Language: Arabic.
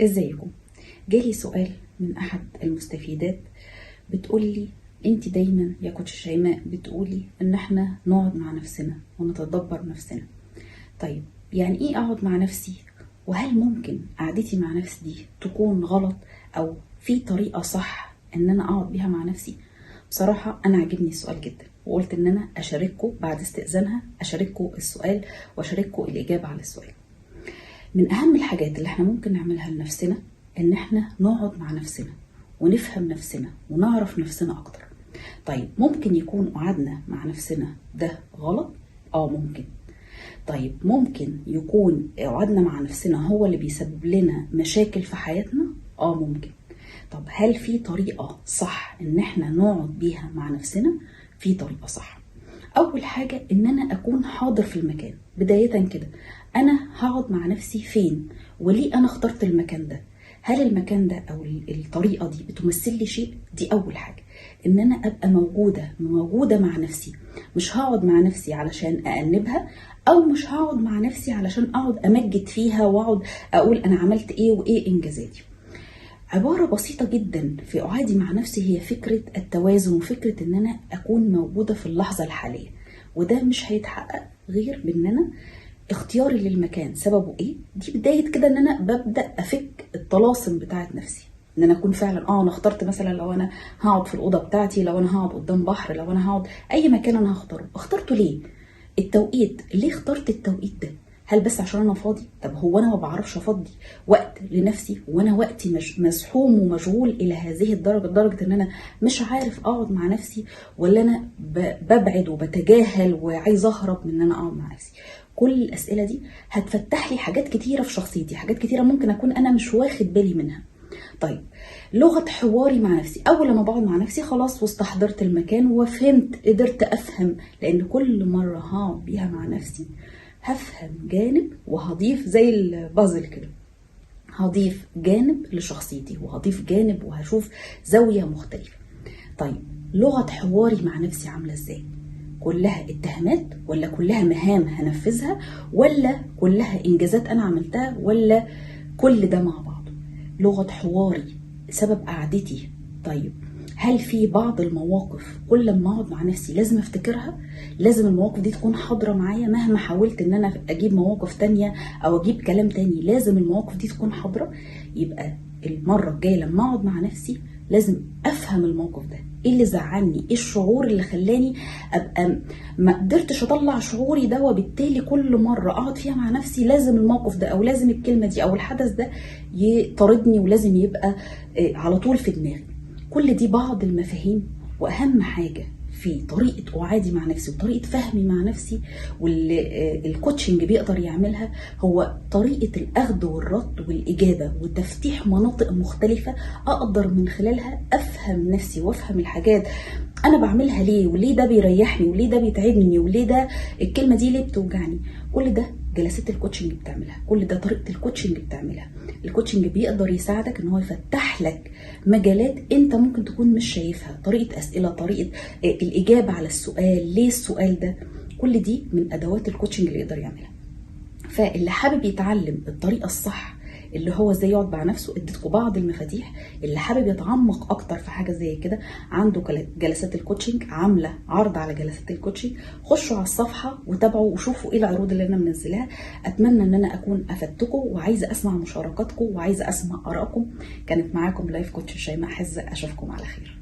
ازيكم؟ جالي سؤال من احد المستفيدات بتقولي انت دايما يا كوتش شيماء بتقولي ان احنا نقعد مع نفسنا ونتدبر نفسنا. طيب يعني ايه اقعد مع نفسي؟ وهل ممكن قعدتي مع نفسي دي تكون غلط او في طريقة صح ان انا اقعد بيها مع نفسي؟ بصراحة انا عجبني السؤال جدا وقلت ان انا اشارككم بعد استئذانها، اشارككم السؤال واشارككم الاجابة على السؤال. من اهم الحاجات اللي احنا ممكن نعملها لنفسنا ان احنا نقعد مع نفسنا ونفهم نفسنا ونعرف نفسنا اكتر. طيب ممكن يكون قعدنا مع نفسنا ده غلط؟ ممكن. طيب ممكن يكون قعدنا مع نفسنا هو اللي بيسبب لنا مشاكل في حياتنا؟ ممكن. طب هل في طريقة صح ان احنا نقعد بيها مع نفسنا؟ في طريقة صح. اول حاجة ان انا اكون حاضر في المكان. بداية كده انا هقعد مع نفسي فين وليه انا اخترت المكان ده؟ هل المكان ده او الطريقة دي بتمثل لي شيء؟ دي اول حاجة، ان انا ابقى موجودة مع نفسي. مش هقعد مع نفسي علشان أأنبها، او مش هقعد مع نفسي علشان اقعد امجد فيها واقعد اقول انا عملت ايه وايه انجازاتي. عبارة بسيطة جدا في قعادي مع نفسي هي فكرة التوازن وفكرة ان انا اكون موجودة في اللحظة الحالية، وده مش هيتحقق غير بان انا اختياري للمكان سببه ايه. دي بداية كده ان انا ببدأ افك الطلاسم بتاعت نفسي، ان انا اكون فعلا انا اخترت مثلا لو انا هقعد في الأوضة بتاعتي، لو انا هقعد قدام بحر، لو انا هقعد اي مكان انا اخترته ليه؟ التوقيت، ليه اخترت التوقيت ده؟ هل بس عشان انا فاضي؟ طب هو انا ما بعرفش افضي وقت لنفسي وانا وقتي مزحوم ومشغول الى هذه الدرجه، لدرجه ان انا مش عارف اقعد مع نفسي، ولا انا ببعد وبتجاهل وعايز اهرب من ان انا اقعد مع نفسي؟ كل الاسئله دي هتفتح لي حاجات كتيره في شخصيتي، حاجات كتيره ممكن اكون انا مش واخد بالي منها. طيب لغة حواري مع نفسي، اول لما بقعد مع نفسي خلاص واستحضرت المكان وفهمت، قدرت افهم، لان كل مرة هقعد بيها مع نفسي هفهم جانب وهضيف زي البازل كده، هضيف جانب لشخصيتي وهضيف جانب وهشوف زاوية مختلفة. طيب لغة حواري مع نفسي عاملة ازاي؟ كلها اتهامات ولا كلها مهام هنفذها ولا كلها انجازات انا عملتها ولا كل ده مع بعض؟ لغة حواري سبب قعدتي. طيب هل في بعض المواقف كل ما اقعد مع نفسي لازم افتكرها؟ لازم المواقف دي تكون حاضرة معايا مهما حاولت ان انا اجيب مواقف تانية او اجيب كلام تاني؟ لازم المواقف دي تكون حاضرة. يبقى المرة الجاية لما اقعد مع نفسي لازم افهم الموقف ده، ايه اللي زعلني، ايه الشعور اللي خلاني ابقى ما قدرتش اطلع شعوري ده، وبالتالي كل مرة اقعد فيها مع نفسي لازم الموقف ده او لازم الكلمة دي او الحدث ده يطاردني ولازم يبقى على طول في دماغي. كل دي بعض المفاهيم، واهم حاجة في طريقة قعادي مع نفسي وطريقة فهمي مع نفسي واللي الكوتشنج بيقدر يعملها هو طريقة الأخذ والرد والإجابة وتفتيح مناطق مختلفة أقدر من خلالها أفهم نفسي وأفهم الحاجات أنا بعملها ليه، وليه ده بيريحني، وليه ده بيتعبني، وليه ده الكلمة دي ليه بتوجعني. كل ده جلسات الكوتشنج بتعملها، كل ده طريقة الكوتشنج بتعملها. الكوتشنج بيقدر يساعدك ان هو يفتح لك مجالات انت ممكن تكون مش شايفها، طريقة اسئلة، طريقة الاجابة على السؤال، ليه السؤال ده. كل دي من ادوات الكوتشنج اللي يقدر يعملها. فاللي حابب يتعلم الطريقة الصح اللي هو ازاي يقعد مع نفسه، اديتكم بعض المفاتيح. اللي حابب يتعمق اكتر في حاجه زي كده عنده جلسات الكوتشنج، عامله عرض على جلسات الكوتشنج، خشوا على الصفحه وتابعوا وشوفوا ايه العروض اللي انا منزلاها. اتمنى ان انا اكون افدتكم، وعايزه اسمع مشاركاتكم وعايزه اسمع ارائكم. كانت معاكم لايف كوتش شيماء حزة، اشوفكم على خير.